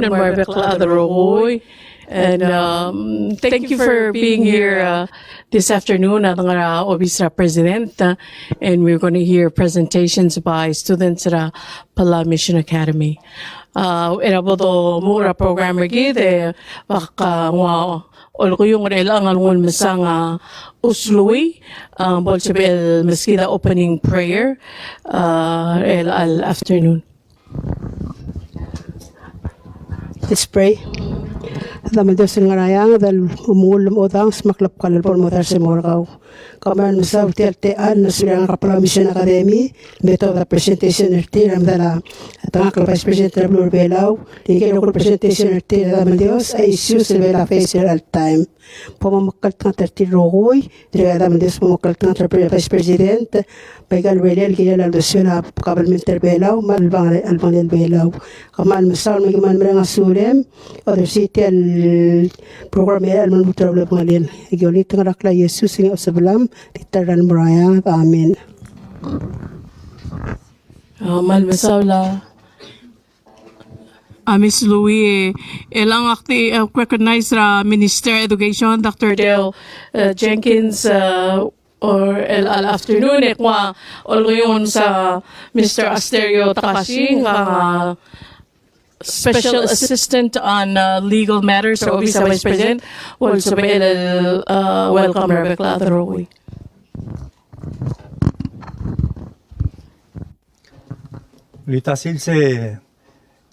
afternoon, and thank you for being here this afternoon at the Office President, and we're going to hear presentations by students at Palau Mission Academy. Erabodo mura program gide baka nga ko yung kailangan ngon masang usluwi bolsebel maskida opening prayer al afternoon. Let's pray. Dalam Diyos ng ngarayang dahil umulong utang smaklap kalal por motar sa morgaw. Kaman sa tiyan na silang Palau Mission Academy, beto the presentation erti ram dala tangak vice president Blue Palau, dikay ko presentation erti dalam Diyos ay isu sa bela face all time. Pamamakal ng 30 rogoy, dikay dalam Diyos pamamakal ng vice president, bagal welel kaya lalosyon na kabalminter Palau, malbang albang del Palau. Kaman masaw magiman mga sulem, other city program alman butra bla pangalil. Igolit ng rakla Jesus ng usabalam, ditaran maraya. Amen. Malmasaw la. Miss Louie, ilang akti recognized Minister Education, Dr. Dale Jenkins, or al afternoon kwa ol sa Mr. Asterio Takashi, Special Assistant on Legal Matters sa Office of Vice President. Also, welcome, Rebecca Atharowi. Litasil se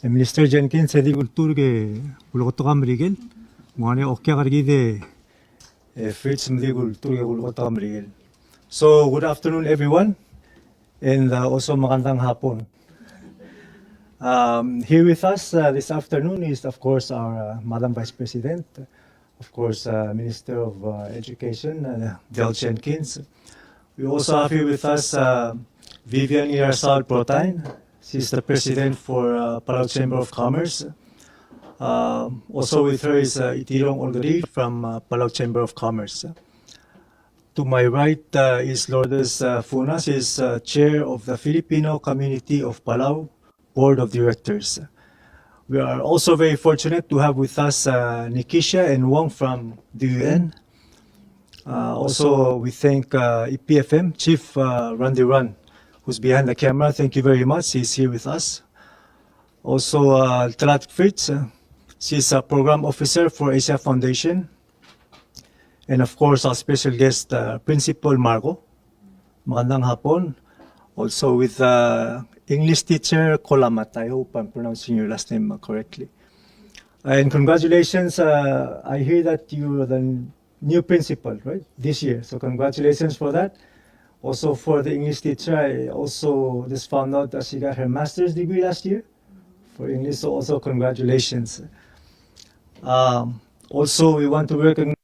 Minister Jenkins se di kultur ke kulkoto kamrigel ngane okya kargide Fritz mdi kultur ke kulkoto kamrigel. So good afternoon everyone, and also magandang hapon. Here with us this afternoon is, of course, our Madam Vice President, of course, Minister of Education, Del Jenkins. We also have here with us Vivian Irarsal Protain. She's the President for Palau Chamber of Commerce. Also with her is Itirong Olgari from Palau Chamber of Commerce. To my right is Lourdes Funas, is Chair of the Filipino Community of Palau Board of Directors. We are also very fortunate to have with us Nikisha and Wong from the UN. Also, we thank EPFM Chief Randy Run, who's behind the camera. Thank you very much. He's here with us. Also, Talat Fritz, she's a program officer for Asia Foundation. And of course, our special guest, Principal Margo. Magandang hapon. Also with English teacher Kolamat. I hope I'm pronouncing your last name correctly. And congratulations. I hear that you are the new principal, right, this year. So congratulations for that. Also for the English teacher, I also just found out that she got her master's degree last year for English. So also congratulations. Also, we want to recognize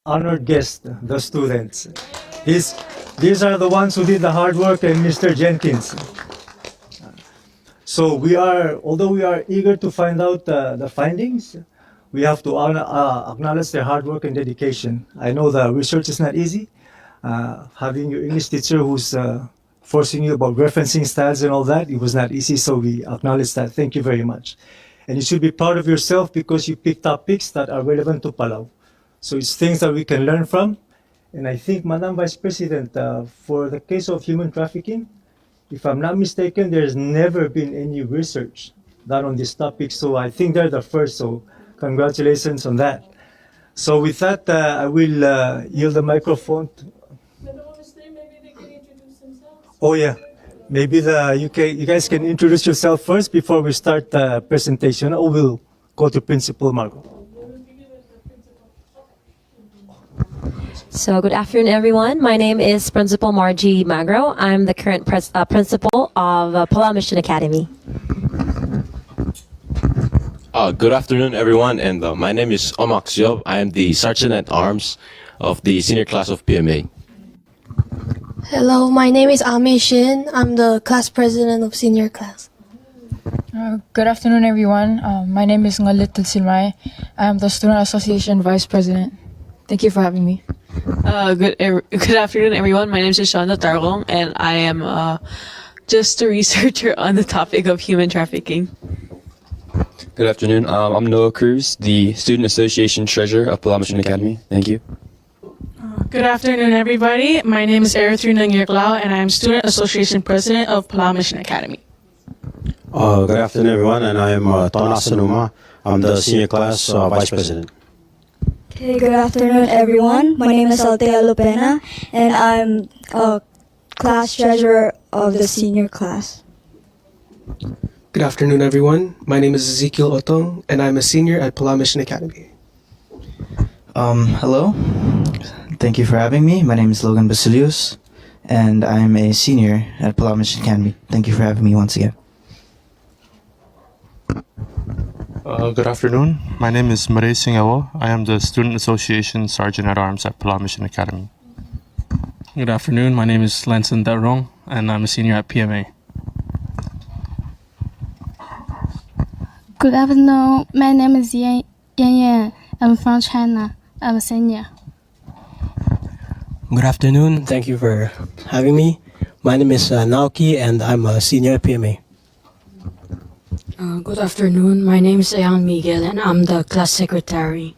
honored guests, the students. These are the ones who did the hard work, and Mr. Jenkins. So although we are eager to find out the findings, we have to acknowledge their hard work and dedication. I know the research is not easy. Having your English teacher who's forcing you about referencing styles and all that, it was not easy, so we acknowledge that. Thank you very much. And you should be proud of yourself because you picked topics that are relevant to Palau. So it's things that we can learn from. And I think, Madam Vice President, for the case of human trafficking, if I'm not mistaken, there's never been any research done on this topic. So I think they're the first. So congratulations on that. So with that, I will yield the microphone. Maybe they can introduce themselves. Oh yeah, maybe you guys can introduce yourself first before we start the presentation. Or we'll go to Principal Margo. So good afternoon, everyone. My name is Principal Margie Magro. I'm the current principal of Palau Mission Academy. Good afternoon, everyone, and my name is Omak Ziob. I am the Sergeant at Arms of the senior class of PMA. Hello, my name is Ame Shin. I'm the class president of senior class. Good afternoon, everyone. My name is Ngalit Silmay. I am the Student Association Vice President. Thank you for having me. Good afternoon, everyone. My name is Shonda Targong, and I am just a researcher on the topic of human trafficking. Good afternoon. I'm Noah Cruz, the Student Association Treasurer of Palau Mission Academy. Thank you. Good afternoon, everybody. My name is Eritrea Nangyerklao, and I am Student Association President of Palau Mission Academy. Good afternoon, everyone, and I am Tona Sanuma. I'm the Senior Class Vice President. Okay, good afternoon, everyone. My name is Altea Lupena, and I'm a class treasurer of the senior class. Good afternoon, everyone. My name is Ezekiel Otong, and I'm a senior at Palau Mission Academy. Hello. Thank you for having me. My name is Logan Basilius, and I'm a senior at Palau Mission Academy. Thank you for having me once again. Good afternoon. My name is Maray Singawo. I am the Student Association Sergeant at Arms at Palau Mission Academy. Good afternoon. My name is Lanson Darong, and I'm a senior at PMA. Good afternoon. My name is Yan Yan. I'm from China. I'm a senior. Good afternoon. Thank you for having me. My name is Naoki, and I'm a senior at PMA. Good afternoon. My name is Ayan Miguel, and I'm the class secretary.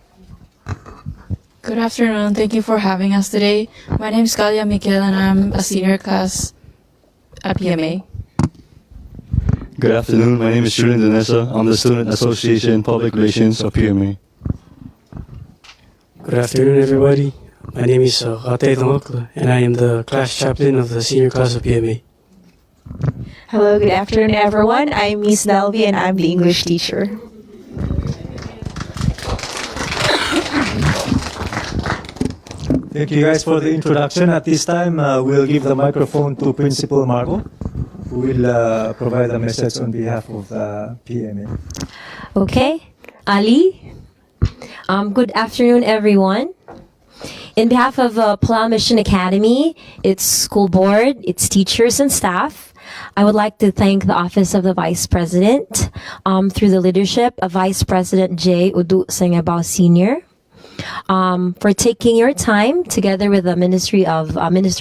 Good afternoon. Thank you for having us today. My name is Kalia Miguel, and I'm a senior class at PMA. Good afternoon. My name is Julian Danessa. I'm the Student Association Public Relations of PMA. Good afternoon, everybody. My name is Kate Dongokla, and I am the class chaplain of the senior class of PMA. Hello, good afternoon, everyone. I'm Miss Nelvi, and I'm the English teacher. Thank you guys for the introduction. At this time, we'll give the microphone to Principal Margot, who will provide a message on behalf of the PMA. Okay, Ali. Good afternoon, everyone. In behalf of Palau Mission Academy, its school board, its teachers and staff, I would like to thank the Office of the Vice President through the leadership of Vice President J. Udu Sengabao Sr. For taking your time together with the Minister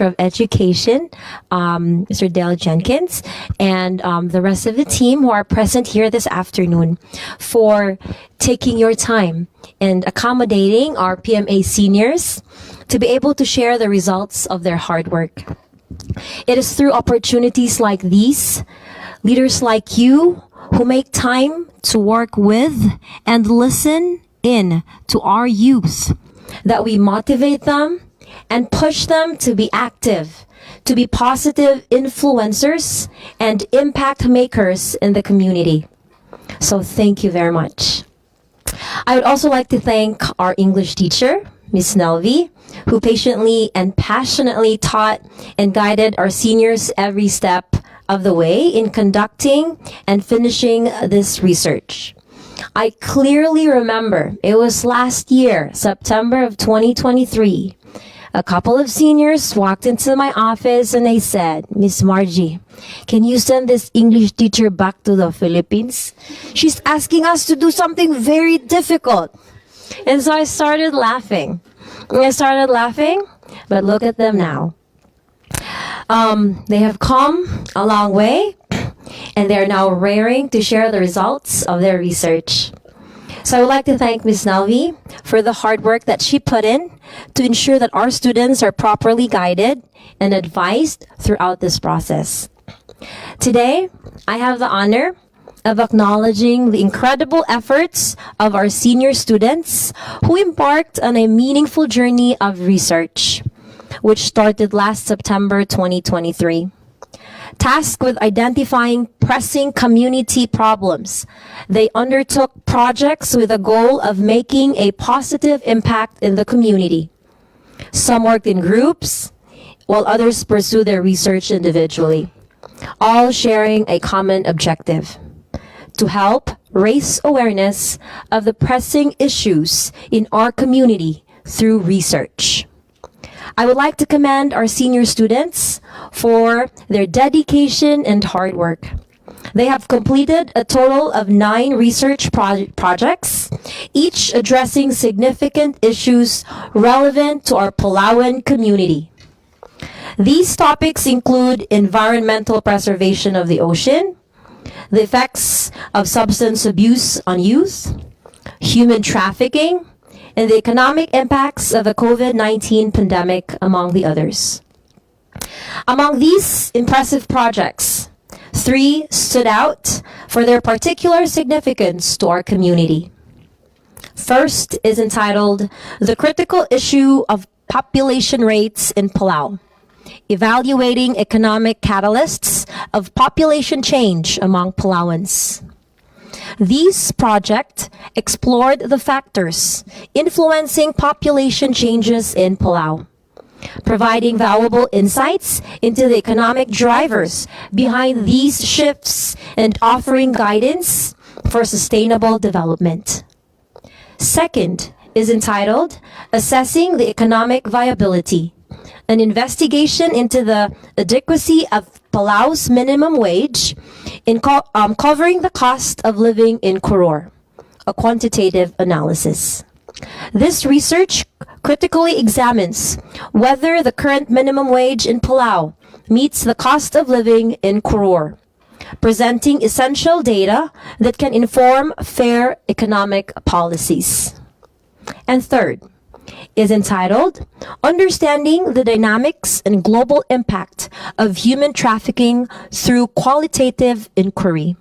of Education, Mr. Dale Jenkins, and the rest of the team who are present here this afternoon for taking your time and accommodating our PMA seniors to be able to share the results of their hard work. It is through opportunities like these, leaders like you who make time to work with and listen in to our youth, that we motivate them and push them to be active, to be positive influencers and impact makers in the community. So thank you very much. I would also like to thank our English teacher, Miss Nelvi, who patiently and passionately taught and guided our seniors every step of the way in conducting and finishing this research. I clearly remember it was last year, September of 2023. A couple of seniors walked into my office and they said, Miss Margie, can you send this English teacher back to the Philippines? She's asking us to do something very difficult. And so I started laughing. But look at them now. They have come a long way, and they're now raring to share the results of their research. So I would like to thank Ms. Nalvi for the hard work that she put in to ensure that our students are properly guided and advised throughout this process. Today, I have the honor of acknowledging the incredible efforts of our senior students who embarked on a meaningful journey of research, which started last September 2023. Tasked with identifying pressing community problems, they undertook projects with the goal of making a positive impact in the community. Some worked in groups, while others pursued their research individually, all sharing a common objective: to help raise awareness of the pressing issues in our community through research. I would like to commend our senior students for their dedication and hard work. They have completed a total of 9 research projects, each addressing significant issues relevant to our Palauan community. These topics include environmental preservation of the ocean, the effects of substance abuse on youth, human trafficking, and the economic impacts of the COVID-19 pandemic, among the others. Among these impressive projects, 3 stood out for their particular significance to our community. First is entitled The Critical Issue of Population Rates in Palau, Evaluating Economic Catalysts of Population Change Among Palauans. This project explored the factors influencing population changes in Palau, providing valuable insights into the economic drivers behind these shifts and offering guidance for sustainable development. Second is entitled Assessing the Economic Viability, an investigation into the adequacy of Palau's minimum wage in covering the cost of living in Koror, a quantitative analysis. This research critically examines whether the current minimum wage in Palau meets the cost of living in Koror, presenting essential data that can inform fair economic policies. And third is entitled Understanding the Dynamics and Global Impact of Human Trafficking Through Qualitative Inquiry.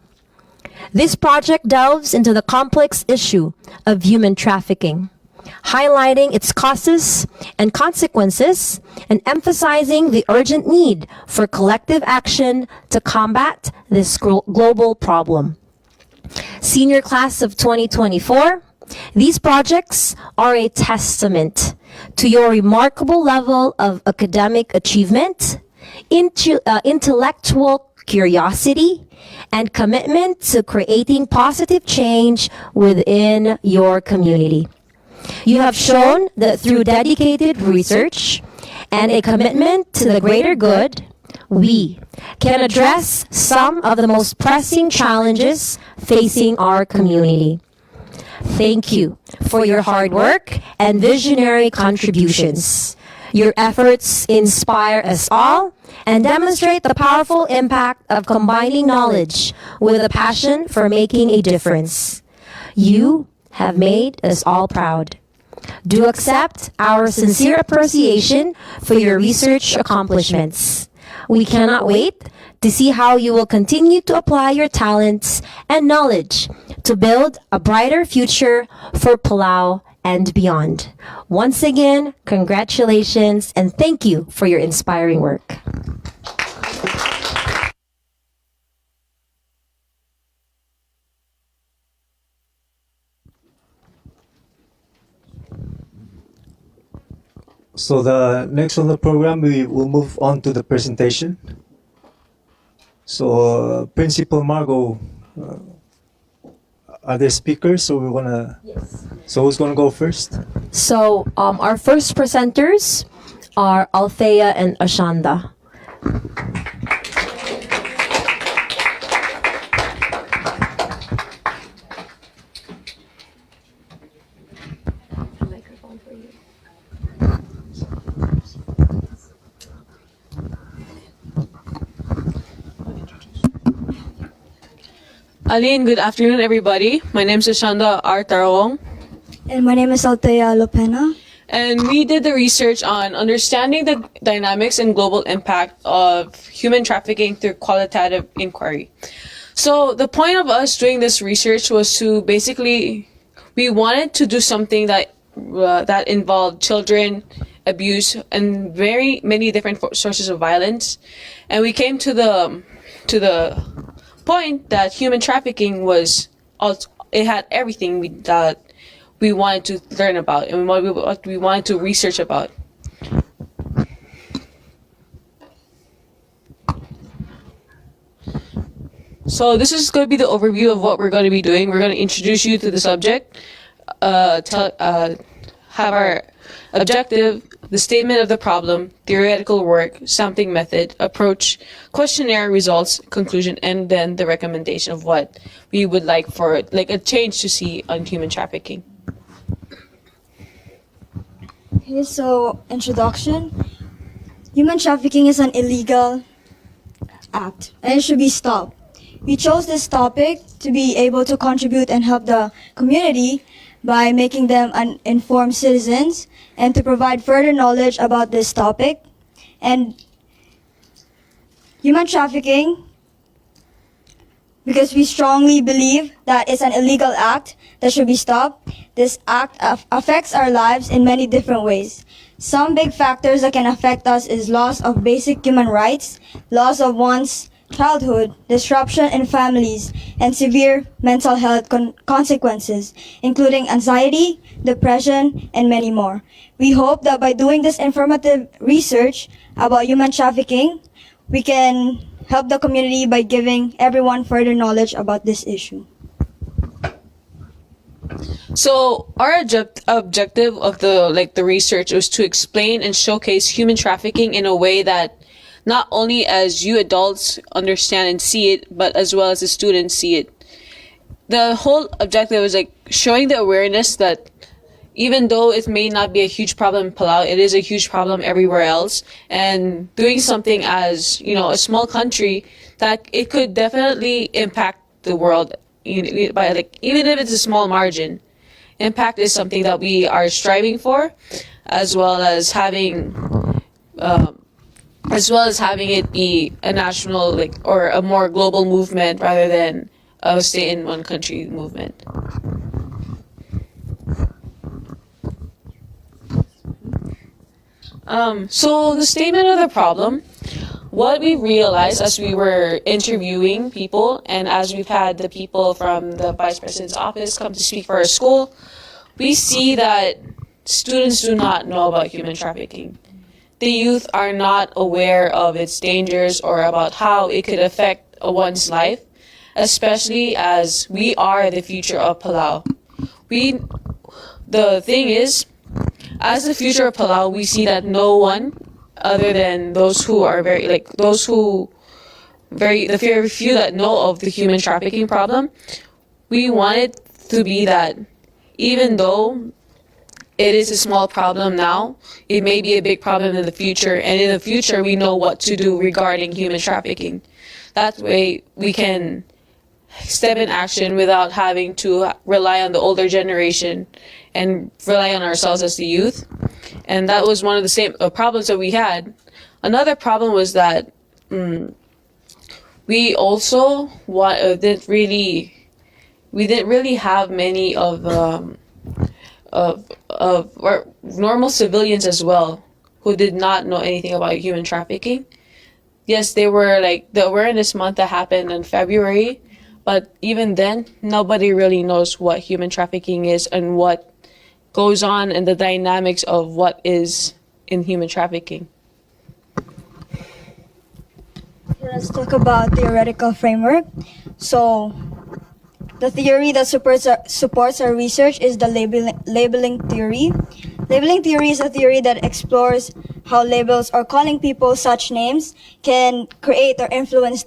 This project delves into the complex issue of human trafficking, highlighting its causes and consequences and emphasizing the urgent need for collective action to combat this global problem. Senior class of 2024, these projects are a testament to your remarkable level of academic achievement, intellectual curiosity, and commitment to creating positive change within your community. You have shown that through dedicated research and a commitment to the greater good, we can address some of the most pressing challenges facing our community. Thank you for your hard work and visionary contributions. Your efforts inspire us all and demonstrate the powerful impact of combining knowledge with a passion for making a difference. You have made us all proud. Do accept our sincere appreciation for your research accomplishments. We cannot wait to see how you will continue to apply your talents and knowledge to build a brighter future for Palau and beyond. Once again, congratulations and thank you for your inspiring work. So the next on the program, we will move on to the presentation. So Principal Margot, are there speakers? So we wanna. Yes. So who's gonna go first? So our first presenters are Althea and Ashanda. Aline, good afternoon, everybody. My name is Ashanda R. Tarong. And my name is Althea Lopena. And we did the research on understanding the dynamics and global impact of human trafficking through qualitative inquiry. So the point of us doing this research was to basically, we wanted to do something that that involved children, abuse, and very many different sources of violence. And we came to the point that human trafficking was it had everything that we wanted to learn about and what we wanted to research about. So this is going to be the overview of what we're going to be doing. We're going to introduce you to the subject, have our objective, the statement of the problem, theoretical work, sampling method, approach, questionnaire results, conclusion, and then the recommendation of what we would like for like a change to see on human trafficking. Okay, so introduction. Human trafficking is an illegal act and it should be stopped. We chose this topic to be able to contribute and help the community by making them informed citizens and to provide further knowledge about this topic. And human trafficking, because we strongly believe that it's an illegal act that should be stopped. This act affects our lives in many different ways. Some big factors that can affect us is loss of basic human rights, loss of one's childhood, disruption in families, and severe mental health consequences, including anxiety, depression, and many more. We hope that by doing this informative research about human trafficking, we can help the community by giving everyone further knowledge about this issue. So our objective of the research was to explain and showcase human trafficking in a way that not only as you adults understand and see it, but as well as the students see it. The whole objective was like showing the awareness that even though it may not be a huge problem in Palau, it is a huge problem everywhere else. And doing something as, a small country, that it could definitely impact the world by even if it's a small margin. Impact is something that we are striving for, as well as having it be a national or a more global movement rather than a stay in one country movement. So the statement of the problem, what we realized as we were interviewing people and as we've had the people from the Vice President's office come to speak for our school, we see that students do not know about human trafficking. The youth are not aware of its dangers or about how it could affect one's life, especially as we are the future of Palau. The thing is, as the future of Palau, we see that no one other than those who are very few that know of the human trafficking problem, we want it to be that even though it is a small problem now, it may be a big problem in the future, and in the future we know what to do regarding human trafficking. That way we can step in action without having to rely on the older generation and rely on ourselves as the youth. And that was one of the same problems that we had. Another problem was that we also didn't really have many of normal civilians as well who did not know anything about human trafficking. Yes, they were the awareness month that happened in February, but even then, nobody really knows what human trafficking is and what goes on and the dynamics of what is in human trafficking. Let's talk about theoretical framework. So, the theory that supports our research is the labeling theory. Labeling theory is a theory that explores how labels or calling people such names can create or influence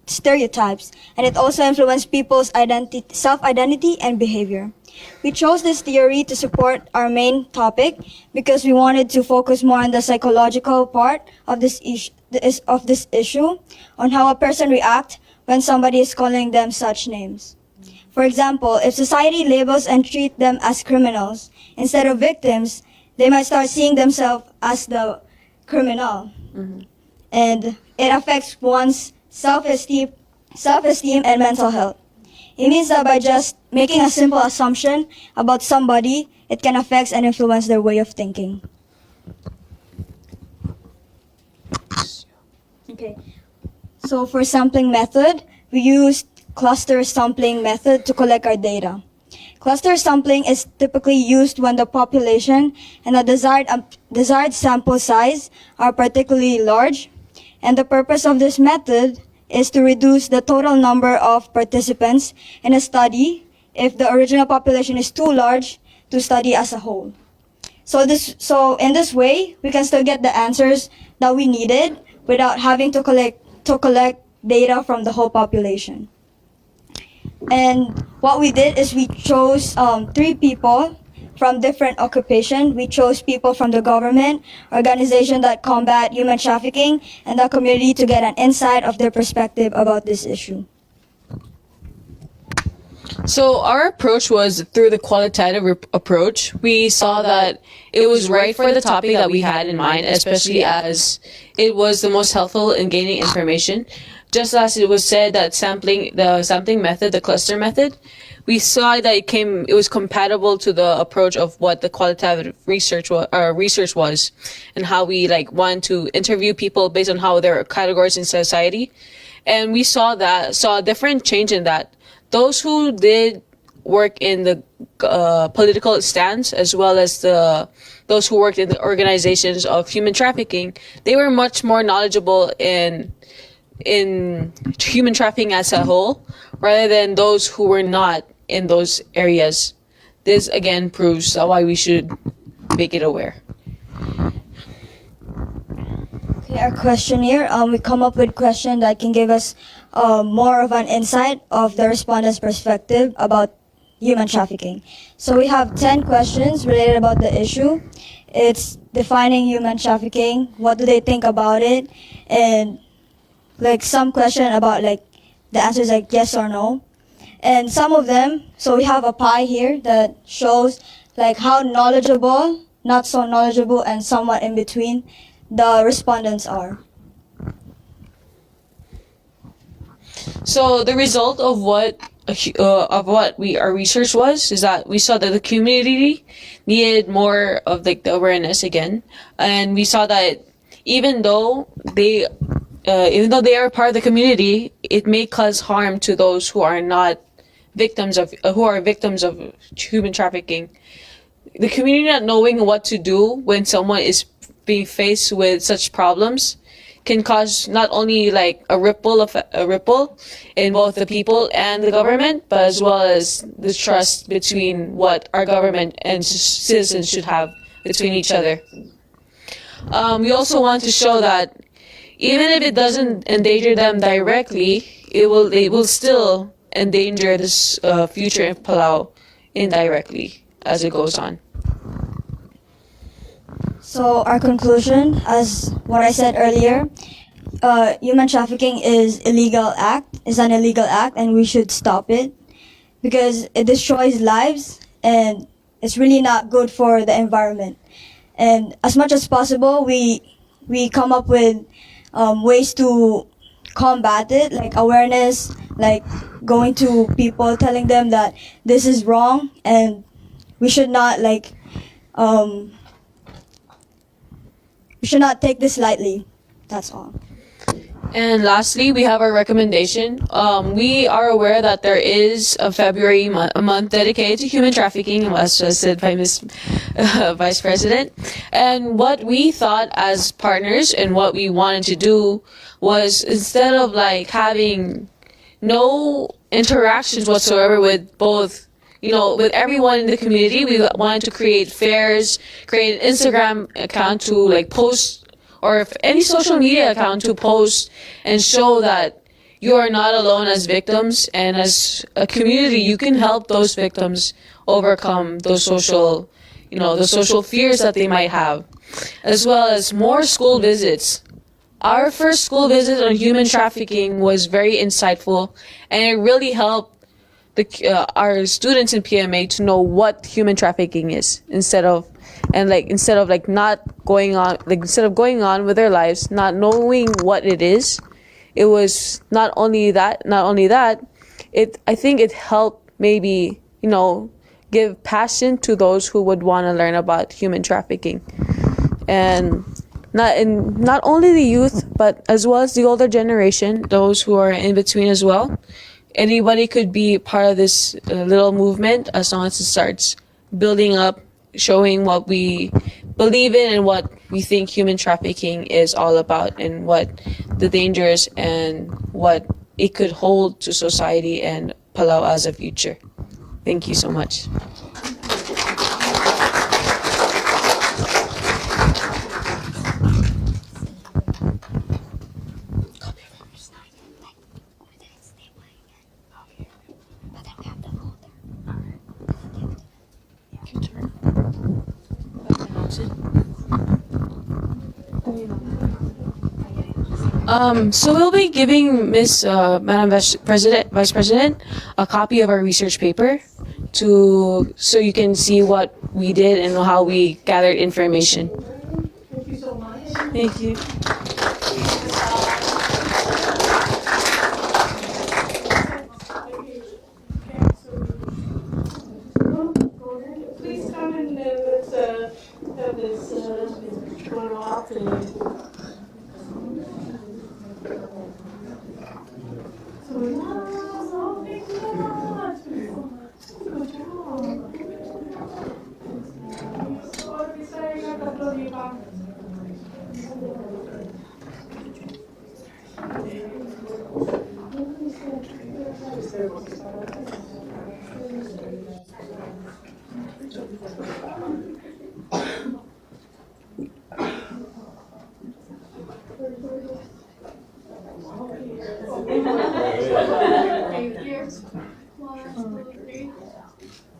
stereotypes, and it also influences people's self-identity and behavior. We chose this theory to support our main topic because we wanted to focus more on the psychological part of this issue, on how a person reacts when somebody is calling them such names. For example, if society labels and treats them as criminals instead of victims, they might start seeing themselves as the criminal. Mm-hmm. And it affects one's self-esteem and mental health. It means that by just making a simple assumption about somebody, it can affect and influence their way of thinking. Okay, so for sampling method, we used cluster sampling method to collect our data. Cluster sampling is typically used when the population and the desired sample size are particularly large, and the purpose of this method is to reduce the total number of participants in a study if the original population is too large to study as a whole. So in this way, we can still get the answers that we needed without having to collect data from the whole population. And what we did is we chose 3 people from different occupation. We chose people from the government, organization that combat human trafficking, and the community to get an insight of their perspective about this issue. So our approach was through the qualitative approach. We saw that it was right for the topic that we had in mind, especially as it was the most helpful in gaining information. Just as it was said that the sampling method, the cluster method, we saw that it was compatible to the approach of what the qualitative research was, and how we want to interview people based on how they're categorized in society. And we saw a different change in that. Those who did work in the political stance, as well as those who worked in the organizations of human trafficking, they were much more knowledgeable in human trafficking as a whole, rather than those who were not in those areas. This again proves why we should make it aware. Okay, our questionnaire, we come up with questions that can give us more of an insight of the respondent's perspective about human trafficking. So we have 10 questions related about the issue. It's defining human trafficking, what do they think about it, and some question about the answers yes or no. And some of them, so we have a pie here that shows how knowledgeable, not so knowledgeable, and somewhat in between the respondents are. So the result of what our research was is that we saw that the community needed more of the awareness again, and we saw that even though they are part of the community, it may cause harm to those who are victims of human trafficking. The community not knowing what to do when someone is being faced with such problems can cause not only a ripple in both the people and the government, but as well as the trust between what our government and citizens should have between each other. We also want to show that even if it doesn't endanger them directly, it will still endanger this future in Palau indirectly as it goes on. So our conclusion, as what I said earlier, human trafficking is an illegal act, and we should stop it because it destroys lives and it's really not good for the environment. And as much as possible, we come up with ways to combat it, like awareness, like going to people, telling them that this is wrong and we should not we should not take this lightly. That's all. And lastly, we have our recommendation. We are aware that there is a February month dedicated to human trafficking, as just said by Ms. Vice President. And what we thought as partners and what we wanted to do was, instead of having no interactions whatsoever with both, with everyone in the community, we wanted to create fairs, create an Instagram account to post, or any social media account to post and show that you are not alone as victims, and as a community you can help those victims overcome those social, the social fears that they might have, as well as more school visits. Our first school visit on human trafficking was very insightful, and it really helped our students in PMA to know what human trafficking is, instead of not going on, instead of going on with their lives not knowing what it is. It was not only that I think it helped maybe give passion to those who would want to learn about human trafficking, and not only the youth, but as well as the older generation, those who are in between as well. Anybody could be part of this little movement, as long as it starts building up, showing what we believe in and what we think human trafficking is all about, and what the dangers and what it could hold to society and Palau as a future. Thank you so much. So we'll be giving Madam Vice President, a copy of our research paper so you can see what we did and how we gathered information. Thank you so much. Thank you. Please come and let's have this photo op.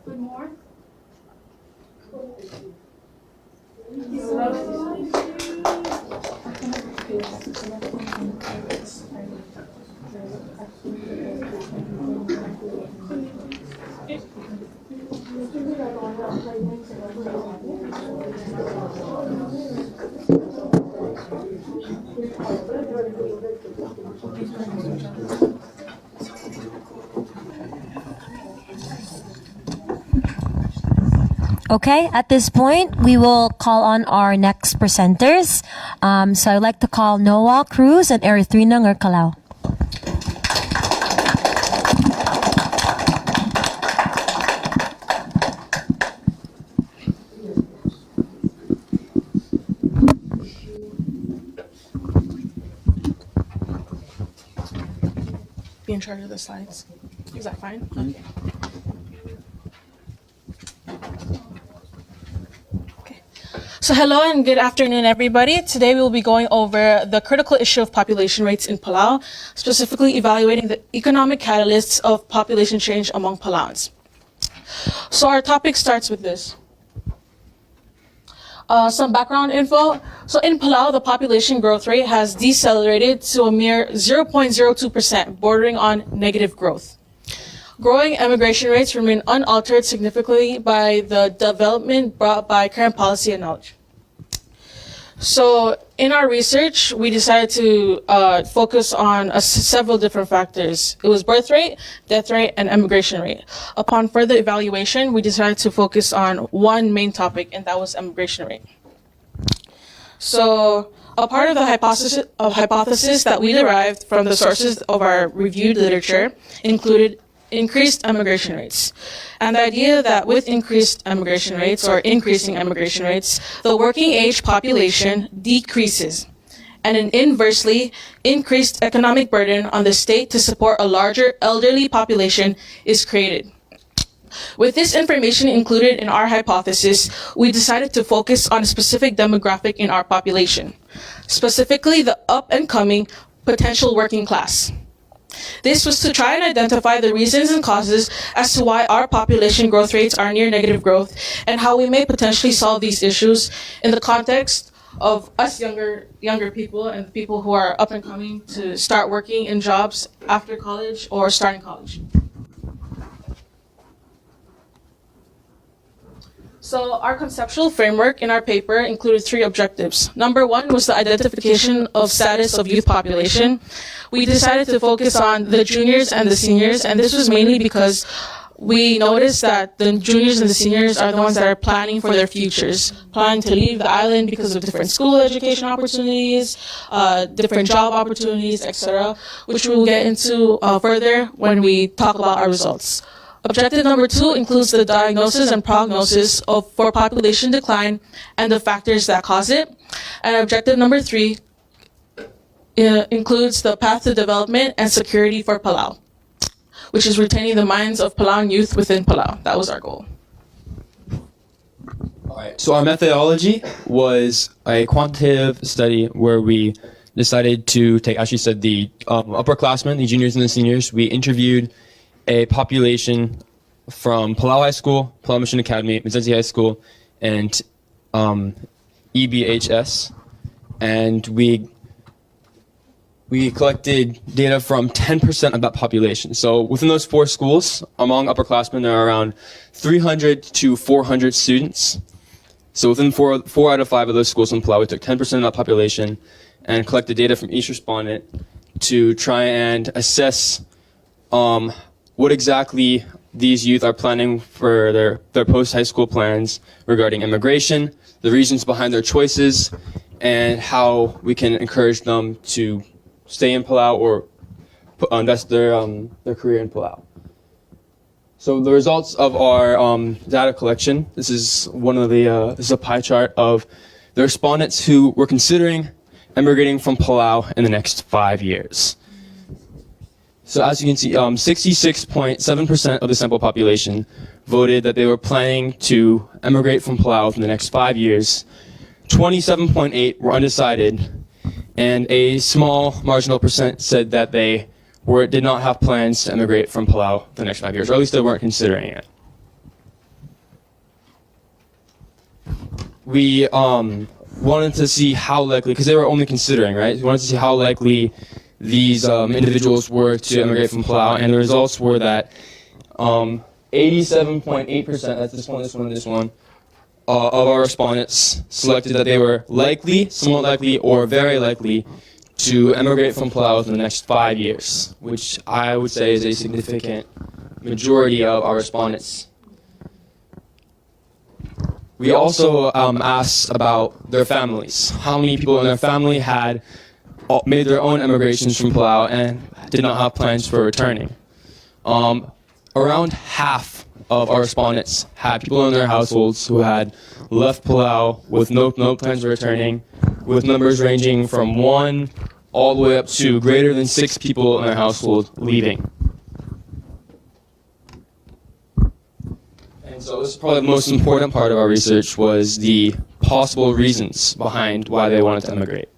One more. Okay, at this point, we will call on our next presenters. So I'd like to call Noah Cruz and Erythrina Palau. Be in charge of the slides. Is that fine? Okay. So hello and good afternoon, everybody. Today we will be going over the critical issue of population rates in Palau, specifically evaluating the economic catalysts of population change among Palauans. So our topic starts with this. Some background info. So in Palau, the population growth rate has decelerated to a mere 0.02%, bordering on negative growth. Growing immigration rates remain unaltered significantly by the development brought by current policy and knowledge. So in our research, we decided to focus on several different factors. It was birth rate, death rate, and immigration rate. Upon further evaluation, we decided to focus on one main topic, and that was immigration rate. So a part of the hypothesis that we derived from the sources of our reviewed literature included increased immigration rates. And the idea that with increased immigration rates or increasing immigration rates, the working age population decreases, and an inversely increased economic burden on the state to support a larger elderly population is created. With this information included in our hypothesis, we decided to focus on a specific demographic in our population, specifically the up-and-coming potential working class. This was to try and identify the reasons and causes as to why our population growth rates are near negative growth and how we may potentially solve these issues in the context of us younger people and people who are up and coming to start working in jobs after college or starting college. So our conceptual framework in our paper included 3 objectives. Number 1 was the identification of status of youth population. We decided to focus on the juniors and the seniors, and this was mainly because we noticed that the juniors and the seniors are the ones that are planning for their futures, planning to leave the island because of different school education opportunities, different job opportunities, etc., which we will get into further when we talk about our results. Objective number 2 includes the diagnosis and prognosis for population decline and the factors that cause it. And objective number 3 includes the path to development and security for Palau, which is retaining the minds of Palauan youth within Palau. That was our goal. All right. So our methodology was a quantitative study where we decided to take, as you said, the upperclassmen, the juniors and the seniors. We interviewed a population from Palau High School, Palau Mission Academy, Meyuns High School, and EBHS, and we collected data from 10% of that population. So within those 4 schools, among upperclassmen, there are around 300 to 400 students. So within 4 out of 5 of those schools in Palau, we took 10% of that population and collected data from each respondent to try and assess what exactly these youth are planning for their post-high school plans regarding immigration, the reasons behind their choices, and how we can encourage them to stay in Palau or invest their career in Palau. So the results of our data collection, this is this is a pie chart of the respondents who were considering emigrating from Palau in the next 5 years. So as you can see, 66.7% of the sample population voted that they were planning to emigrate from Palau in the next 5 years. 27.8 were undecided, and a small marginal percent said that they did not have plans to emigrate from Palau for the next 5 years, or at least they weren't considering it. We wanted to see how likely, because they were only considering, right? We wanted to see how likely these individuals were to emigrate from Palau, and the results were that 87.8%, that's this one, of our respondents selected that they were likely, somewhat likely, or very likely to emigrate from Palau within the next 5 years, which I would say is a significant majority of our respondents. We also asked about their families. How many people in their family had made their own emigrations from Palau and did not have plans for returning. Around half of our respondents had people in their households who had left Palau with no plans for returning, with numbers ranging from 1 all the way up to greater than 6 people in their household leaving. And so this is probably the most important part of our research, was the possible reasons behind why they wanted to emigrate.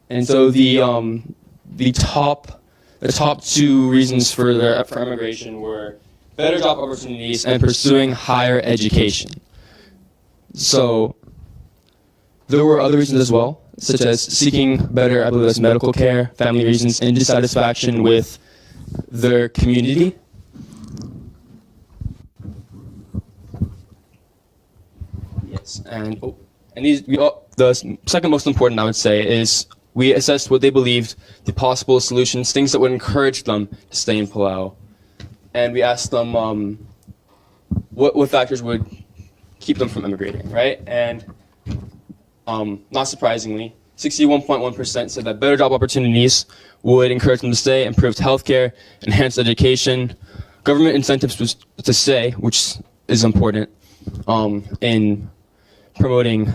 And so the top 2 reasons for immigration were better job opportunities and pursuing higher education. So there were other reasons as well, such as seeking better, I believe that's medical care, family reasons, and dissatisfaction with their community. Yes, and the second most important, I would say, is we assessed what they believed the possible solutions, things that would encourage them to stay in Palau. And we asked them what factors would keep them from immigrating, right? And not surprisingly, 61.1% said that better job opportunities would encourage them to stay, improved healthcare, enhanced education, government incentives to stay, which is important in promoting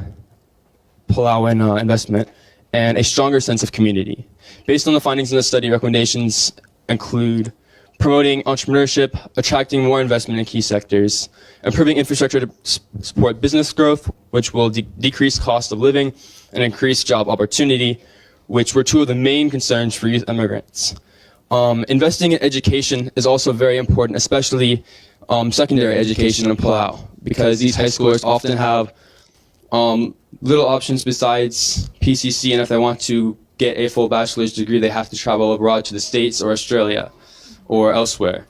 Palauan investment, and a stronger sense of community. Based on the findings in the study, recommendations include promoting entrepreneurship, attracting more investment in key sectors, improving infrastructure to support business growth, which will decrease cost of living, and increase job opportunity, which were 2 of the main concerns for youth immigrants. Investing in education is also very important, especially secondary education in Palau, because these high schoolers often have little options besides PCC, and if they want to get a full bachelor's degree, they have to travel abroad to the States or Australia or elsewhere.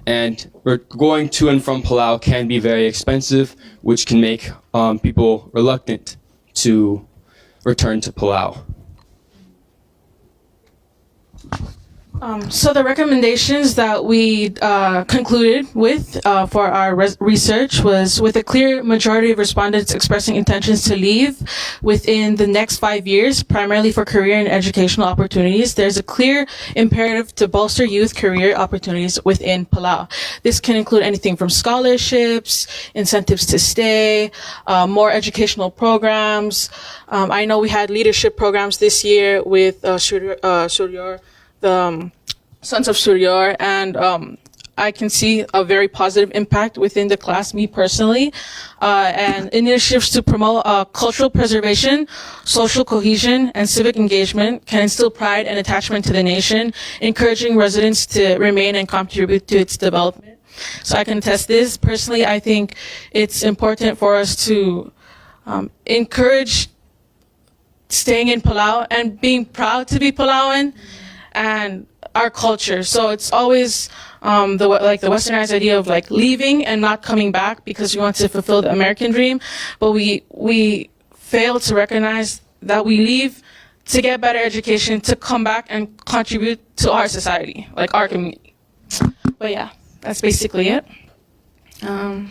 And going to and from Palau can be very expensive, which can make people reluctant to return to Palau. So the recommendations that we concluded with for our research was, with a clear majority of respondents expressing intentions to leave within the next 5 years, primarily for career and educational opportunities, there's a clear imperative to bolster youth career opportunities within Palau. This can include anything from scholarships, incentives to stay, more educational programs. I know we had leadership programs this year with Suryor, the Sons of Suryor, and I can see a very positive impact within the class, me personally, and initiatives to promote cultural preservation, social cohesion, and civic engagement can instill pride and attachment to the nation, encouraging residents to remain and contribute to its development. So I can attest this. Personally, I think it's important for us to encourage staying in Palau and being proud to be Palauan and our culture. So it's always the westernized idea of like leaving and not coming back because we want to fulfill the American dream, but we fail to recognize that we leave to get better education, to come back and contribute to our society, like our community. But yeah, that's basically it. Yeah.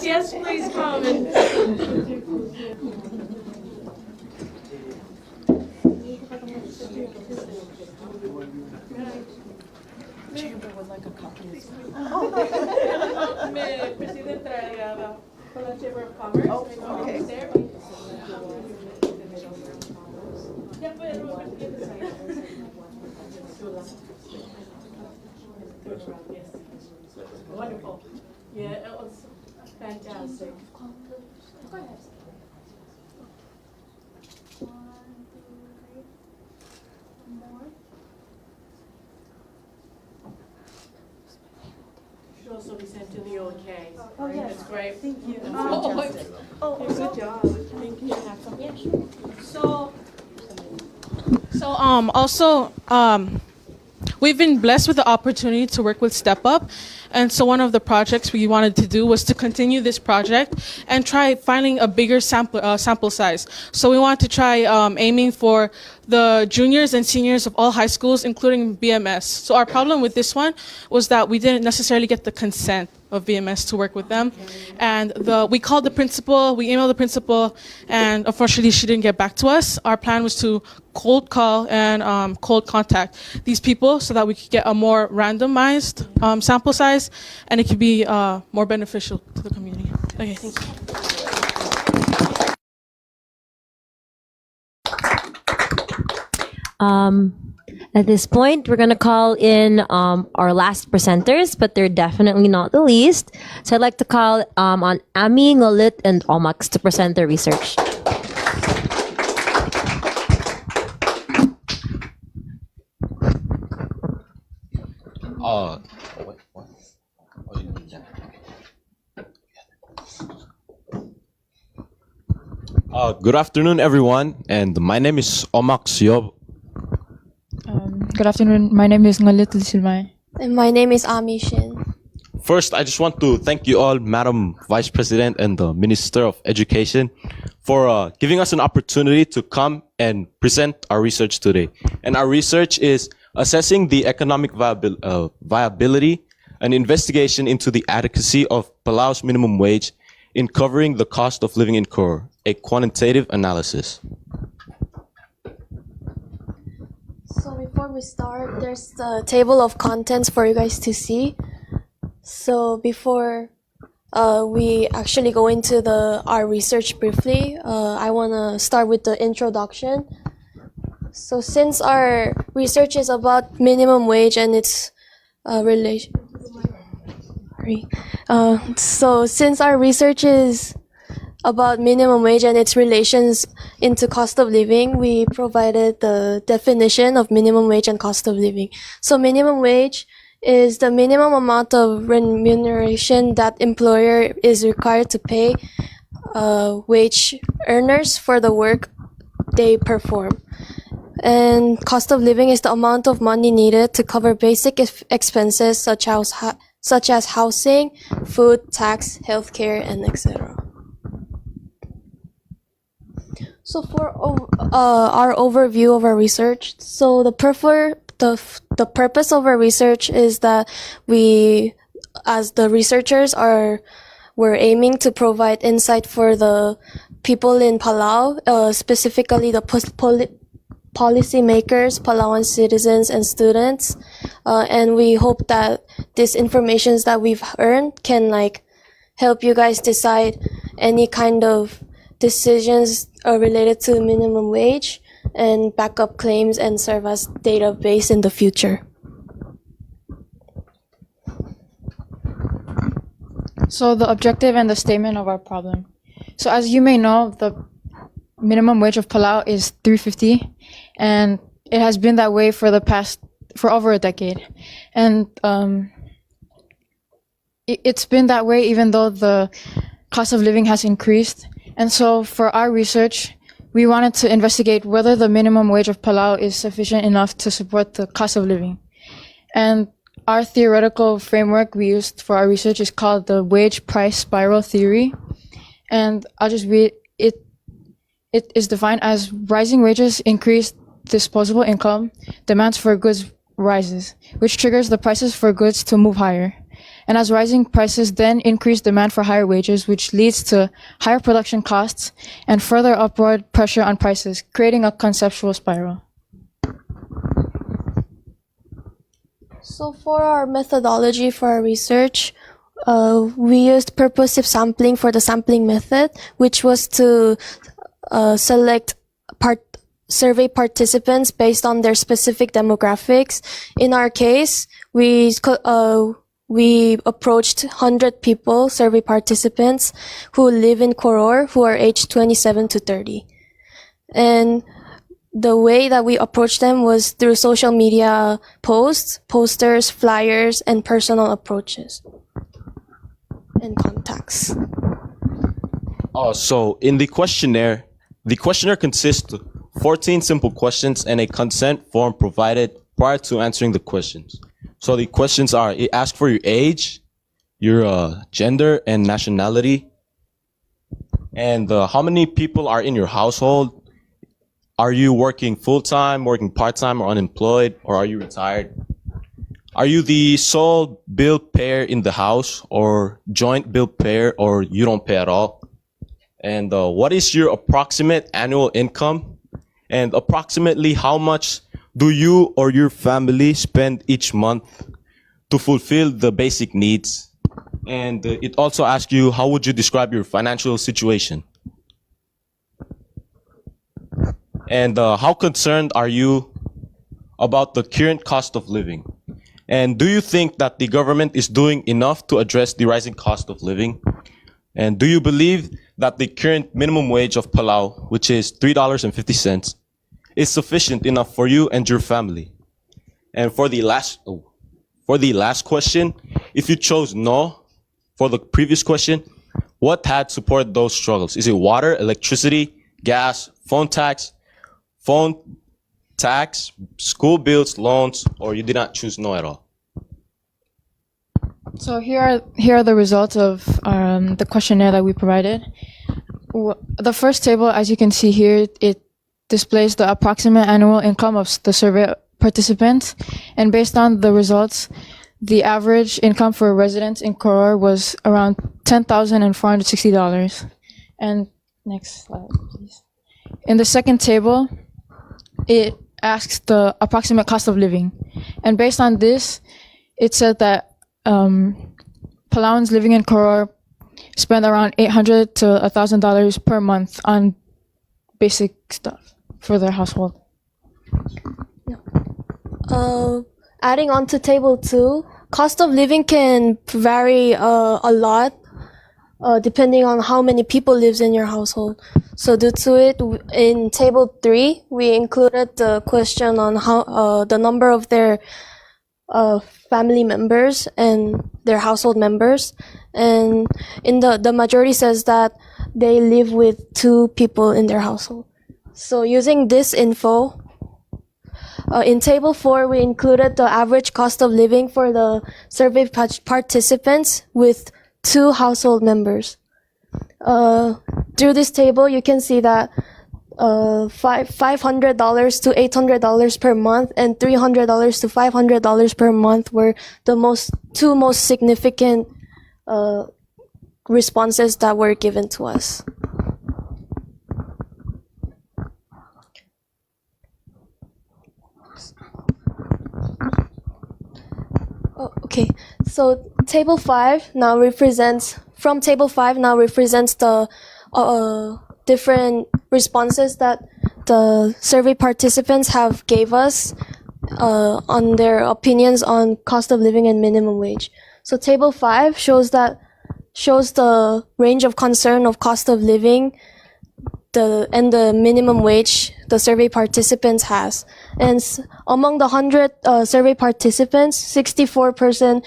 Yes, please come. Chamber would like a copy as well. President Tragada, from the Chamber of Commerce. Oh, okay. Wonderful. Yeah, it was fantastic. Go ahead. Should also be sent to the OK. Oh, yes. That's great. Thank you. Good job. Thank you. We've been blessed with the opportunity to work with Step Up. And so one of the projects we wanted to do was to continue this project and try finding a bigger sample size. So we want to try aiming for the juniors and seniors of all high schools, including BMS. So our problem with this one was that we didn't necessarily get the consent of BMS to work with them. And we called the principal, we emailed the principal, and unfortunately she didn't get back to us. Our plan was to cold call and cold contact these people so that we could get a more randomized sample size and it could be more beneficial to the community. Okay, thank you. At this point, we're going to call in our last presenters, but they're definitely not the least. So I'd like to call on Ami, Ngolit, and Omax to present their research. Good afternoon, everyone, and my name is Omax Yob. Good afternoon. My name is Ngolit Silmay. And my name is Ami Shin. First, I just want to thank you all, Madam Vice President and the Minister of Education, for giving us an opportunity to come and present our research today. And our research is assessing the economic viability, an investigation into the adequacy of Palau's minimum wage in covering the cost of living in Kor, a quantitative analysis. So before we start, there's the table of contents for you guys to see. So before we actually go into our research briefly, I want to start with the introduction. So since our research is about minimum wage and its relation, so since our research is about minimum wage and its relations into cost of living, we provided the definition of minimum wage and cost of living. So minimum wage is the minimum amount of remuneration that employer is required to pay wage earners for the work they perform. And cost of living is the amount of money needed to cover basic expenses such as housing, food, tax, healthcare, and etc. So for our overview of our research, so the purpose of our research is that we, as the researchers, we're aiming to provide insight for the people in Palau, specifically the policymakers, Palauan citizens, and students, and we hope that these informations that we've earned can help you guys decide any kind of decisions related to minimum wage and backup claims and serve as database in the future. So the objective and the statement of our problem. So as you may know, the minimum wage of Palau is $3.50, and it has been that way for over a decade. And it's been that way even though the cost of living has increased. And so for our research, we wanted to investigate whether the minimum wage of Palau is sufficient enough to support the cost of living. And our theoretical framework we used for our research is called the wage price spiral theory. And I'll just read it. It is defined as rising wages increase disposable income, demands for goods rises, which triggers the prices for goods to move higher. And as rising prices then increase demand for higher wages, which leads to higher production costs and further upward pressure on prices, creating a conceptual spiral. So for our methodology for our research, we used purposive sampling for the sampling method, which was to select survey participants based on their specific demographics. In our case, we approached 100 people, survey participants, who live in Koror, who are aged 27 to 30. And the way that we approached them was through social media posts, posters, flyers, and personal approaches and contacts. So in the questionnaire consists of 14 simple questions and a consent form provided prior to answering the questions. So the questions are, it asks for your age, your gender and nationality, and how many people are in your household. Are you working full-time, working part-time, or unemployed, or are you retired? Are you the sole bill payer in the house, or joint bill payer, or you don't pay at all? And what is your approximate annual income? And approximately how much do you or your family spend each month to fulfill the basic needs? And it also asks you, how would you describe your financial situation? And how concerned are you about the current cost of living? And do you think that the government is doing enough to address the rising cost of living? And do you believe that the current minimum wage of Palau, which is $3.50, is sufficient enough for you and your family? And for the last question, if you chose no for the previous question, what had supported those struggles? Is it water, electricity, gas, phone tax, school bills, loans, or you did not choose no at all? So here are the results of the questionnaire that we provided. The first table, as you can see here, it displays the approximate annual income of the survey participants. And based on the results, the average income for residents in Koror was around $10,460. And next slide, please. In the second table, it asks the approximate cost of living. And based on this, it said that Palauans living in Koror spend around $800 to $1,000 per month on basic stuff for their household. Adding on to table 2, cost of living can vary a lot depending on how many people lives in your household. So due to it, in table 3, we included the question on how the number of their family members and their household members. And in the majority says that they live with 2 people in their household. So using this info, in table 4, we included the average cost of living for the survey participants with 2 household members. Through this table, you can see that $500 to $800 per month and $300 to $500 per month were the 2 most significant responses that were given to us. Okay, so table 5 now represents the different responses that the survey participants have gave us on their opinions on cost of living and minimum wage. So table 5 shows the range of concern of cost of living the minimum wage the survey participants has. And among the 100 survey participants, 64%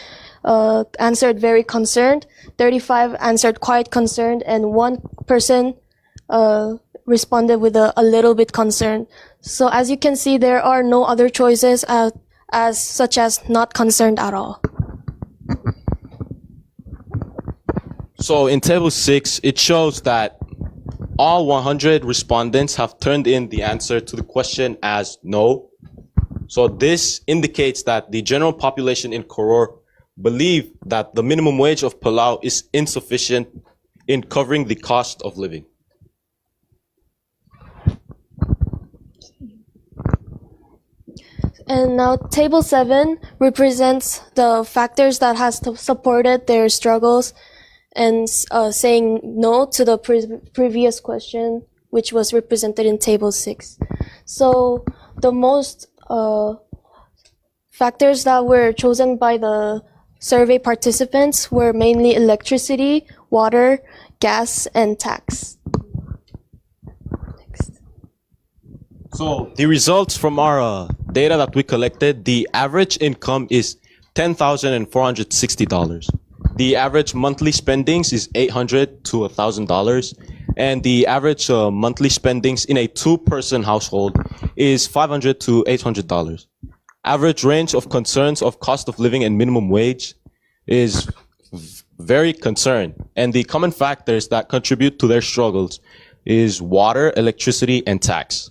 answered very concerned, 35 answered quite concerned, and 1% responded with a little bit concerned. So as you can see, there are no other choices as such as not concerned at all. So in table 6, it shows that all 100 respondents have turned in the answer to the question as no. So this indicates that the general population in Koror believe that the minimum wage of Palau is insufficient in covering the cost of living. And now table 7 represents the factors that has supported their struggles and saying no to the previous question, which was represented in table 6. So the most factors that were chosen by the survey participants were mainly electricity, water, gas, and tax. So the results from our data that we collected, the average income is $10,460. The average monthly spendings is $800 to $1,000. And the average monthly spendings in a 2-person household is $500 to $800. Average range of concerns of cost of living and minimum wage is very concerned. And the common factors that contribute to their struggles is water, electricity, and tax.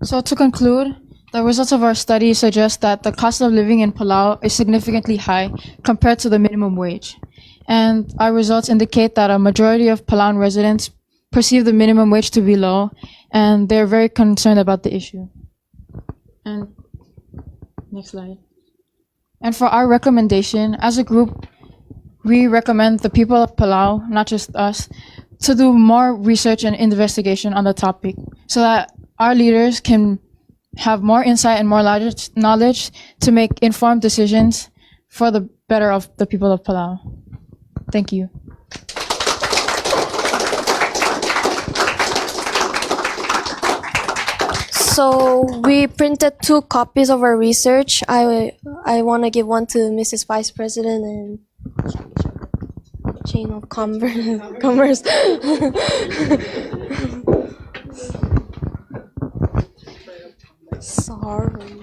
So to conclude, the results of our study suggest that the cost of living in Palau is significantly high compared to the minimum wage. And our results indicate that a majority of Palauan residents perceive the minimum wage to be low, and they're very concerned about the issue. And next slide. And for our recommendation, as a group, we recommend the people of Palau, not just us, to do more research and investigation on the topic so that our leaders can have more insight and more knowledge to make informed decisions for the better of the people of Palau. Thank you. So we printed 2 copies of our research. I want to give one to Mrs. Vice President and Chain of Commerce. Sorry.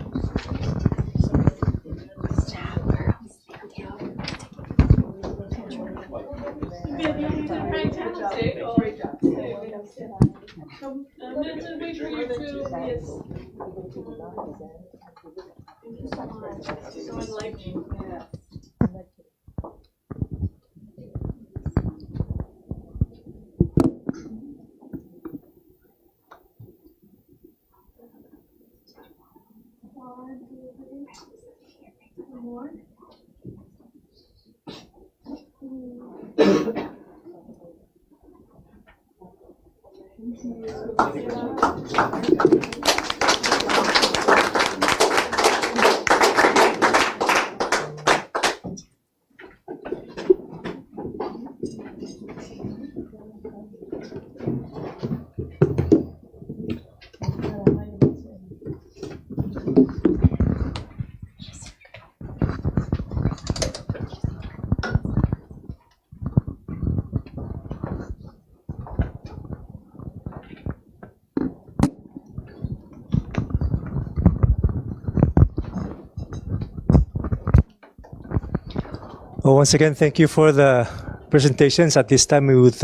Well, once again, thank you for the presentations. At this time, we would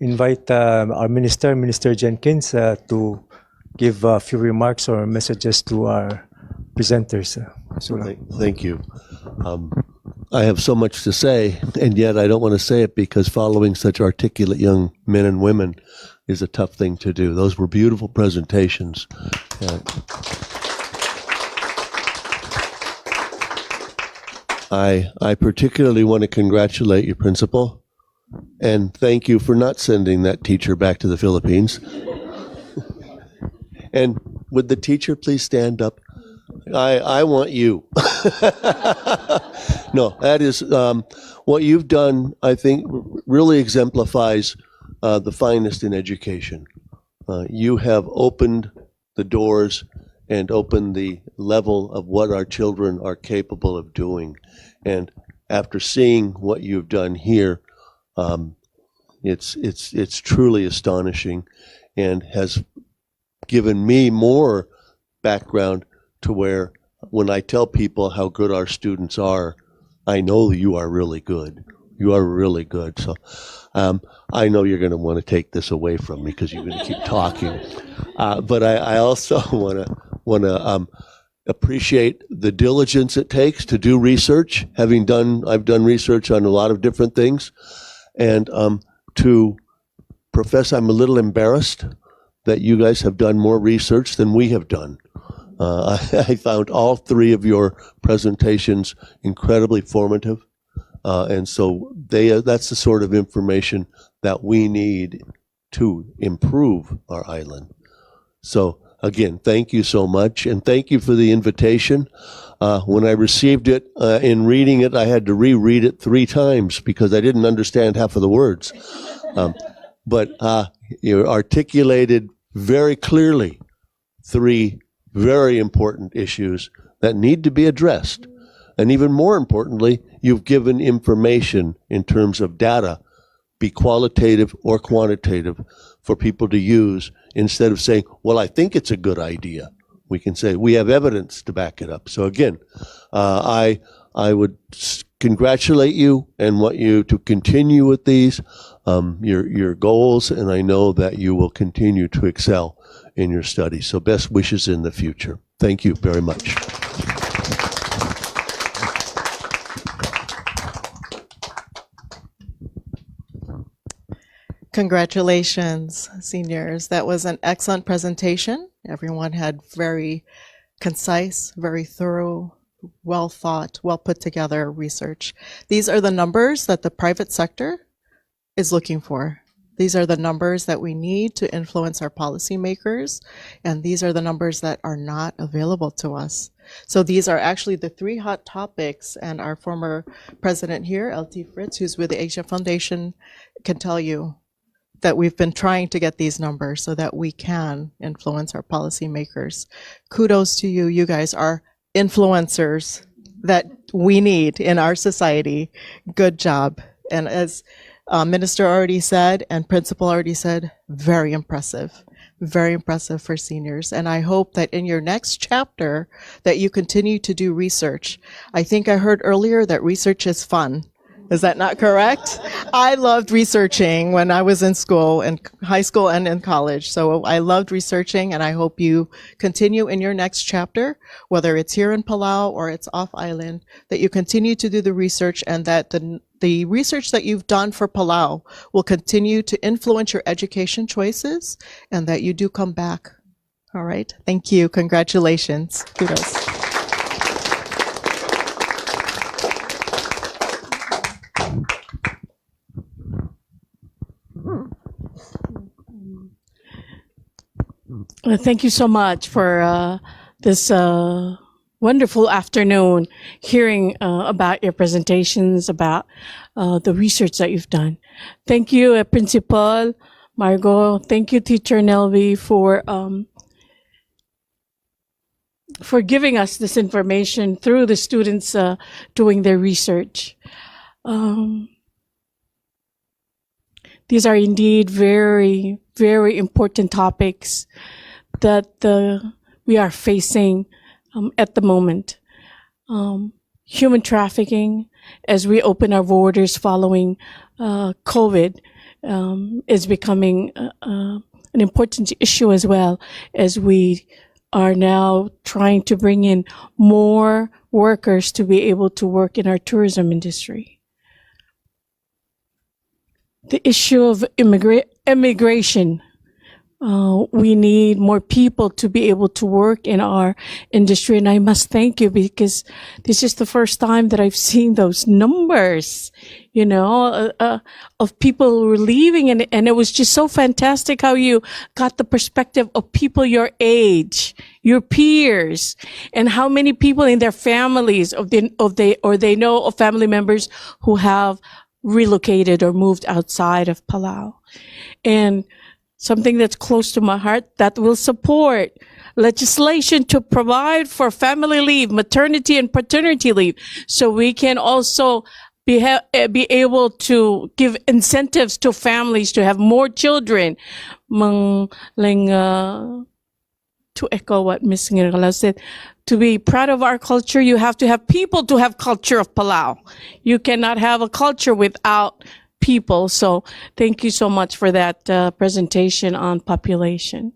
invite our Minister Jenkins, to give a few remarks or messages to our presenters. Thank you. I have so much to say, and yet I don't want to say it because following such articulate young men and women is a tough thing to do. Those were beautiful presentations. I particularly want to congratulate your principal and thank you for not sending that teacher back to the Philippines. And would the teacher please stand up? I want you. No, that is what you've done. I think really exemplifies the finest in education. You have opened the doors and opened the level of what our children are capable of doing. And after seeing what you've done here, it's truly astonishing, and has given me more background to where when I tell people how good our students are, I know you are really good. You are really good. So I know you're going to want to take this away from me because you're going to keep talking. But I also want to appreciate the diligence it takes to do research. I've done research on a lot of different things, and to profess I'm a little embarrassed that you guys have done more research than we have done. I found all three of your presentations incredibly formative, and so that's the sort of information that we need to improve our island. So again, thank you so much, and thank you for the invitation. When I received it, in reading it, I had to reread it 3 times because I didn't understand half of the words. But you articulated very clearly 3 very important issues that need to be addressed. And even more importantly, you've given information in terms of data, be qualitative or quantitative, for people to use instead of saying, well, I think it's a good idea. We can say we have evidence to back it up. So again, I would congratulate you and want you to continue with these, your goals, and I know that you will continue to excel in your studies. So best wishes in the future. Thank you very much. Congratulations, seniors. That was an excellent presentation. Everyone had very concise, very thorough, well thought, well put together research. These are the numbers that the private sector is looking for. These are the numbers that we need to influence our policymakers, and these are the numbers that are not available to us. So these are actually the 3 hot topics, and our former president here, LT Fritz, who's with the Asia Foundation, can tell you that we've been trying to get these numbers so that we can influence our policymakers. Kudos to you. You guys are influencers that we need in our society. Good job. And as Minister already said and Principal already said, very impressive for seniors. And I hope that in your next chapter that you continue to do research. I think I heard earlier that research is fun. Is that not correct? I loved researching when I was in school, in high school and in college. So I loved researching, and I hope you continue in your next chapter, whether it's here in Palau or it's off island, that you continue to do the research, and that the research that you've done for Palau will continue to influence your education choices, and that you do come back. All right. Thank you. Congratulations. Kudos. Thank you so much for this wonderful afternoon, hearing about your presentations, about the research that you've done. Thank you, Principal Margot. Thank you, Teacher Nelvi, for giving us this information through the students doing their research. These are indeed very, very important topics that we are facing at the moment. Human trafficking, as we open our borders following COVID, is becoming an important issue as well, as we are now trying to bring in more workers to be able to work in our tourism industry. The issue of immigration we need more people to be able to work in our industry. And I must thank you, because this is the first time that I've seen those numbers, of people who were leaving. And it was just so fantastic how you got the perspective of people your age, your peers, and how many people in their families or they know of family members who have relocated or moved outside of Palau. And something that's close to my heart, that will support legislation to provide for family leave, maternity and paternity leave, so we can also be able to give incentives to families to have more children. To echo what Ms. Ngirala said, to be proud of our culture, you have to have people to have culture of Palau. You cannot have a culture without people. So thank you so much for that presentation on population.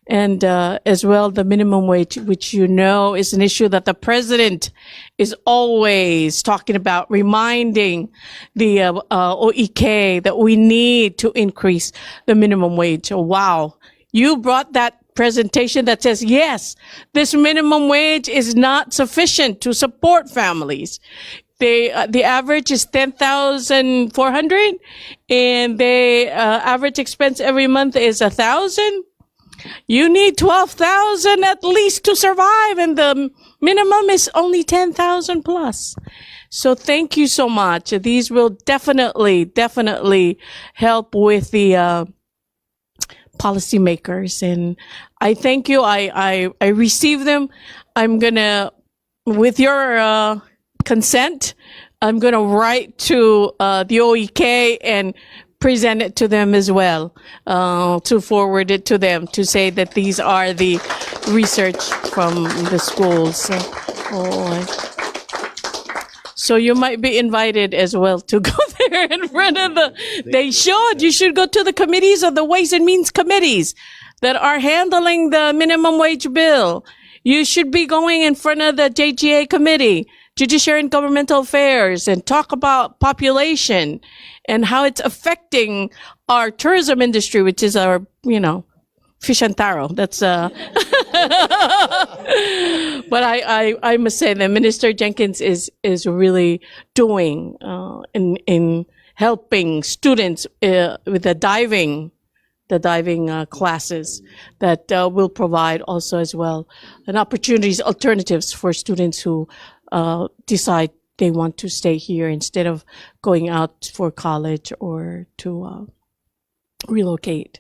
And as well, the minimum wage, which is an issue that the president is always talking about, reminding the OEK that we need to increase the minimum wage. Oh, wow. You brought that presentation that says, yes, this minimum wage is not sufficient to support families. The average is 10,400, and the average expense every month is 1,000. You need 12,000 at least to survive, and the minimum is only 10,000 plus. So thank you so much. These will definitely help with the policymakers, and I thank you. I received them. I'm gonna, with your consent, I'm going to write to the OEK and present it to them as well, to forward it to them, to say that these are the research from the schools. So you might be invited as well to go there in front of you should go to the committees of the Ways and Means committees that are handling the minimum wage bill. You should be going in front of the JGA committee, Judiciary and Governmental Affairs, and talk about population and how it's affecting our tourism industry, which is our, fish and taro. That's, but I must say that Minister Jenkins is really doing, in helping students, with the diving classes that will provide also as well alternatives for students who decide they want to stay here instead of going out for college or to relocate.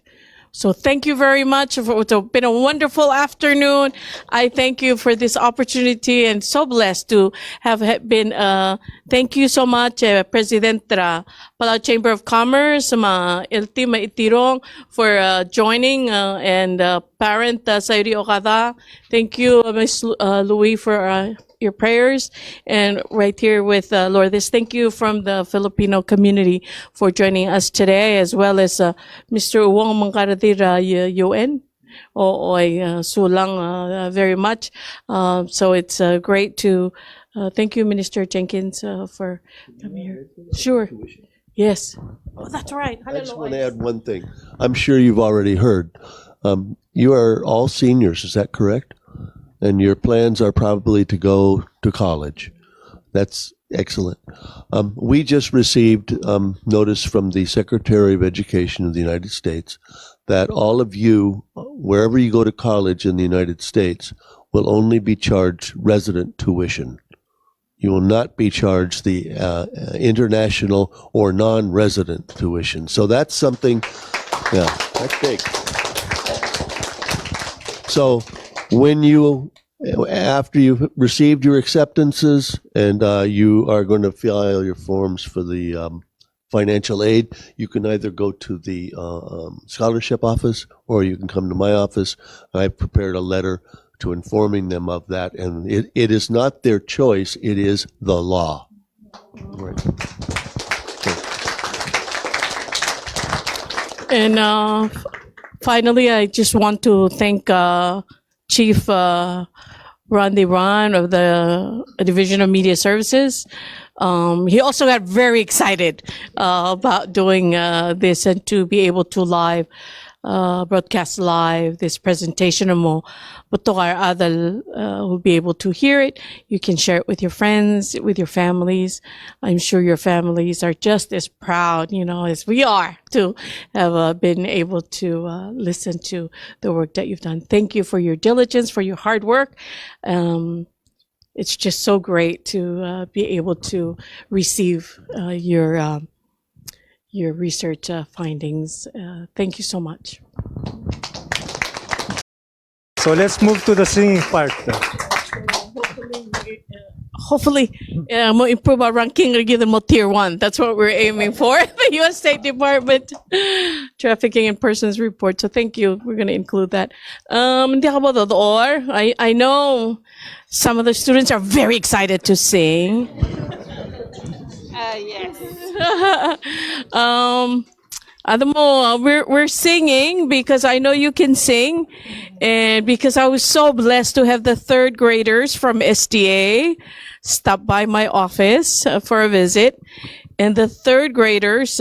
So thank you very much. It's been a wonderful afternoon. I thank you for this opportunity, and so blessed to have been, thank you so much, President Palau Chamber of Commerce, Ilti Maitirong, for joining, and parent Sayuri Okada. Thank you, Ms. Louis, for your prayers, and right here with Lourdes. Thank you from the Filipino community for joining us today, as well as Mr. Uwong Mangkaradir UN. Sulang very much. So it's great to thank you, Minister Jenkins, for coming here. Sure. Yes. Oh, that's right. I just want to add one thing. I'm sure you've already heard. You are all seniors, is that correct? And your plans are probably to go to college. That's excellent. We just received notice from the Secretary of Education of the United States that all of you, wherever you go to college in the United States, will only be charged resident tuition. You will not be charged the international or non-resident tuition. So that's something, that's big. So when after you've received your acceptances and you are going to file your forms for the financial aid, you can either go to the scholarship office or you can come to my office. I've prepared a letter to informing them of that, and it is not their choice, it is the law. Right. And finally, I just want to thank Chief Randy Ron of the Division of Media Services. He also got very excited about doing this and to be able to live broadcast live this presentation mo. Buto our other will be able to hear it. You can share it with your friends, with your families. I'm sure your families are just as proud, as we are to have been able to listen to the work that you've done. Thank you for your diligence, for your hard work. It's just so great to be able to receive your research findings. Thank you so much. So let's move to the singing part. Hopefully, we'll improve our ranking or give them a tier 1. That's what we're aiming for. The U.S. State Department Trafficking in Persons Report. So thank you. We're going to include that. I know some of the students are very excited to sing. Yes. We're singing because I know you can sing, and because I was so blessed to have the 3rd graders from SDA stop by my office for a visit, and the 3rd graders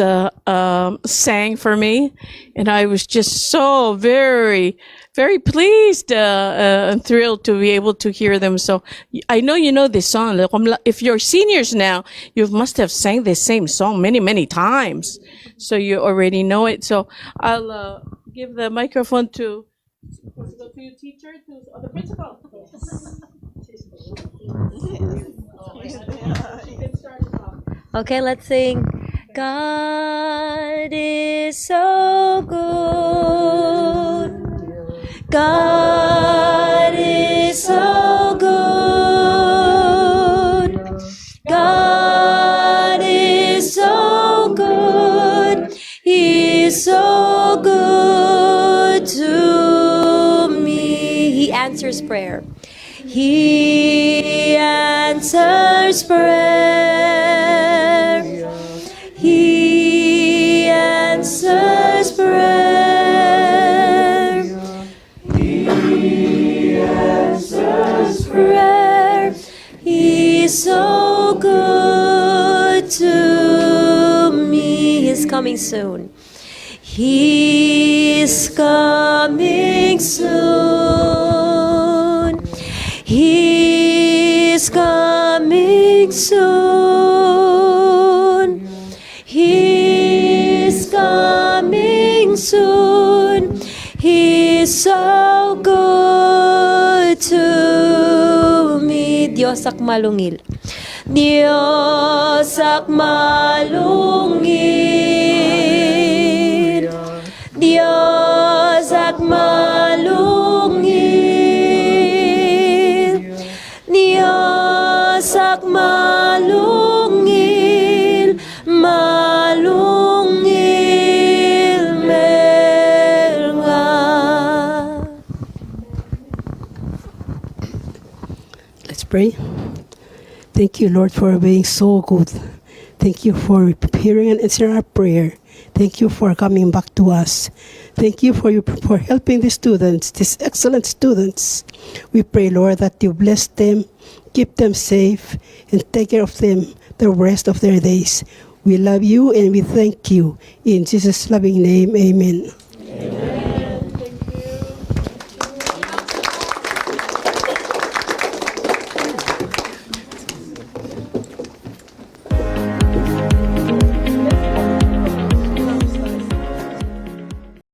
sang for me, and I was just so very, very pleased and thrilled to be able to hear them. So I know you know this song. If you're seniors now, you must have sang this same song many, many times. So you already know it. So I'll give the microphone to your teacher, to the principal. Okay, let's sing. God is so good. God is so good. God is so good. He's so good to me. He answers prayer. He answers prayer. He answers prayer. He answers prayer. He's so good to me. He's coming soon. He's coming soon. He's coming soon. He's coming soon. He's so good to me. Diyos ak malungil. Diyos ak malungil. Diyos ak malungil. Diyos ak malungil. Malungil melnga. Let's pray. Thank you, Lord, for being so good. Thank you for hearing and answering our prayer. Thank you for coming back to us. Thank you for helping the students, these excellent students. We pray, Lord, that you bless them, keep them safe, and take care of them the rest of their days. We love you and we thank you. In Jesus' loving name, amen.